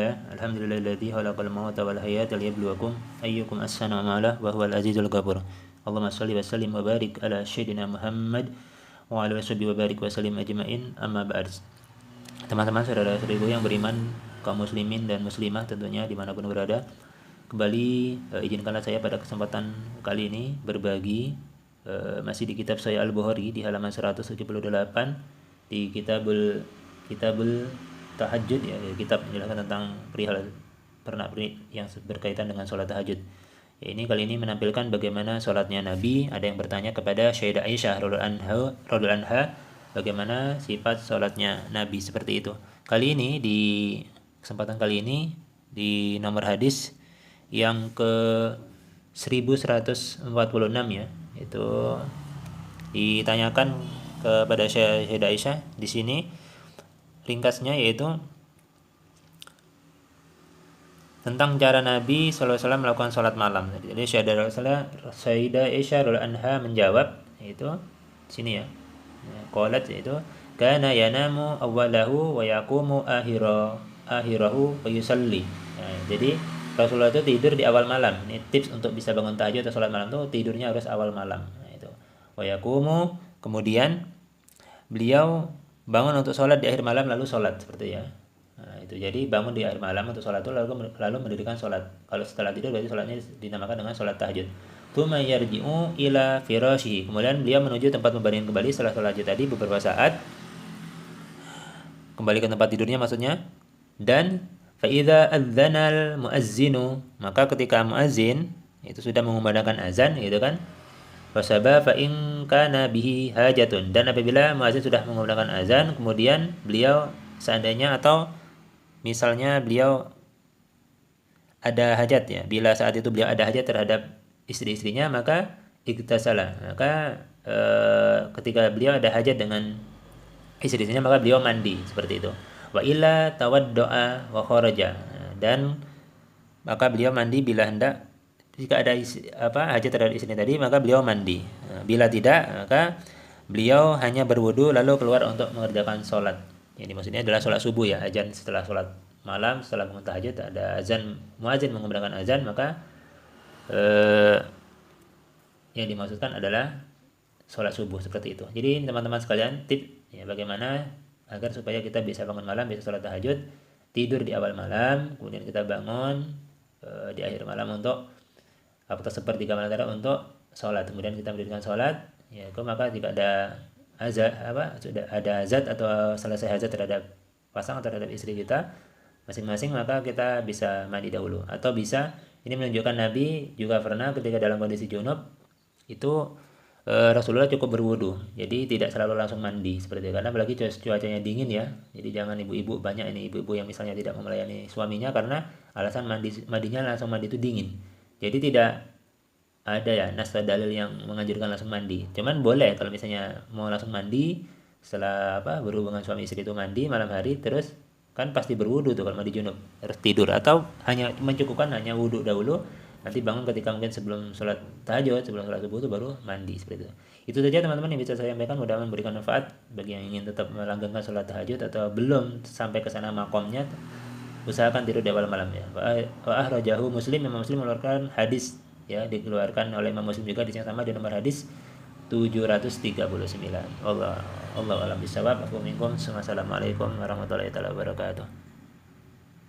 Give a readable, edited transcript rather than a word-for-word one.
Alhamdulillahilladzi khalaqal mauta wal hayata liyabluwakum ayyukum ahsanu amala wa huwal azizul ghafur. Allahumma shalli wa sallim wa barik ala sayyidina Muhammad wa ala washabihi wa barik wa sallim ajma'in, amma ba'd. Teman-teman, saudara-saudariku yang beriman, kaum muslimin dan muslimah tentunya dimanapun berada, kembali izinkanlah saya pada kesempatan kali ini berbagi masih di kitab saya Al-Bukhari di halaman 178 di kitabul tahajud, ya, kitab menjelaskan tentang perihal pernak-pernik yang berkaitan dengan sholat tahajud. Ya, ini kali ini menampilkan bagaimana sholatnya Nabi. Ada yang bertanya kepada Sayyidah Aisyah radhiyallahu anha bagaimana sifat sholatnya Nabi seperti itu. Kali ini di kesempatan kali ini di nomor hadis yang ke 1146 ya, itu ditanyakan kepada Sayyidah Aisyah. Di sini ringkasnya yaitu tentang cara Nabi SAW melakukan sholat malam. Jadi Sayyidah Aisyah radhiyallahu anha menjawab, yaitu sini ya, qalat, yaitu kana yanamu awwalahu wa yaqumu akhirahu wa yusalli. Nah, jadi Rasulullah itu tidur di awal malam. Ini tips untuk bisa bangun tahajud atau sholat malam tuh tidurnya harus awal malam. Nah, itu wa yaqumu, kemudian beliau bangun untuk sholat di akhir malam lalu sholat, seperti ya. Nah, itu jadi bangun di akhir malam untuk sholat itu lalu mendirikan sholat. Kalau setelah tidur berarti sholatnya dinamakan dengan sholat tahajud. Tsumma yarji'u ila firashihi, kemudian beliau menuju tempat pembaringan kembali setelah sholat tahajud tadi beberapa saat, kembali ke tempat tidurnya maksudnya. Dan fa idza adzanal muazzinu, maka ketika muazzin itu sudah mengumandangkan azan gitu kan, fasaba fa in kana bihi hajatun, dan apabila muazin sudah mengumandangkan azan kemudian beliau seandainya atau misalnya beliau ada hajat ya, bila saat itu beliau ada hajat terhadap istri-istrinya, maka iktasala, maka ketika beliau ada hajat dengan istri-istrinya maka beliau mandi, seperti itu. Wa illa tawaddoa wa kharaja, dan maka beliau mandi bila hendak, jika ada hajat terhadap istri tadi maka beliau mandi. Bila tidak maka beliau hanya berwudu lalu keluar untuk mengerjakan sholat. Jadi maksudnya adalah sholat subuh ya, azan setelah sholat malam, setelah bangun tahajud ada azan, muazin mengumandangkan azan, maka yang dimaksudkan adalah sholat subuh, seperti itu. Jadi teman-teman sekalian, tip ya bagaimana agar supaya kita bisa bangun malam, bisa sholat tahajud, tidur di awal malam, kemudian kita bangun di akhir malam untuk atau sepertiga malam tadi untuk sholat, kemudian kita mendirikan sholat ya. Maka jika ada sudah ada azan atau selesai hajat terhadap pasangan, terhadap istri kita masing-masing, maka kita bisa mandi dahulu. Atau bisa, ini menunjukkan Nabi juga pernah ketika dalam kondisi junub itu Rasulullah cukup berwudu, jadi tidak selalu langsung mandi seperti itu, karena apalagi cuacanya dingin ya. Jadi jangan ibu-ibu, banyak ini ibu-ibu yang misalnya tidak melayani suaminya karena alasan mandinya langsung mandi itu dingin. Jadi tidak ada ya nas dalil yang menganjurkan langsung mandi. Cuman boleh kalau misalnya mau langsung mandi setelah berhubungan suami istri itu, mandi malam hari terus kan pasti berwudu tuh kalau mandi junub, harus tidur, atau hanya mencukupkan hanya wudu dahulu, nanti bangun ketika mungkin sebelum sholat tahajud, sebelum sholat subuh itu baru mandi, seperti itu. Itu saja teman-teman yang bisa saya sampaikan, mudah-mudahan memberikan manfaat bagi yang ingin tetap melanggengkan sholat tahajud atau belum sampai ke sana makomnya. Usahakan tidur di awal malam ya. Wa ahrajahu Muslim, Imam Muslim mengeluarkan hadis ya, dikeluarkan oleh Imam Muslim juga di yang sama di nomor hadis 739. Allah alam bisawab. Assalamualaikum warahmatullahi wabarakatuh.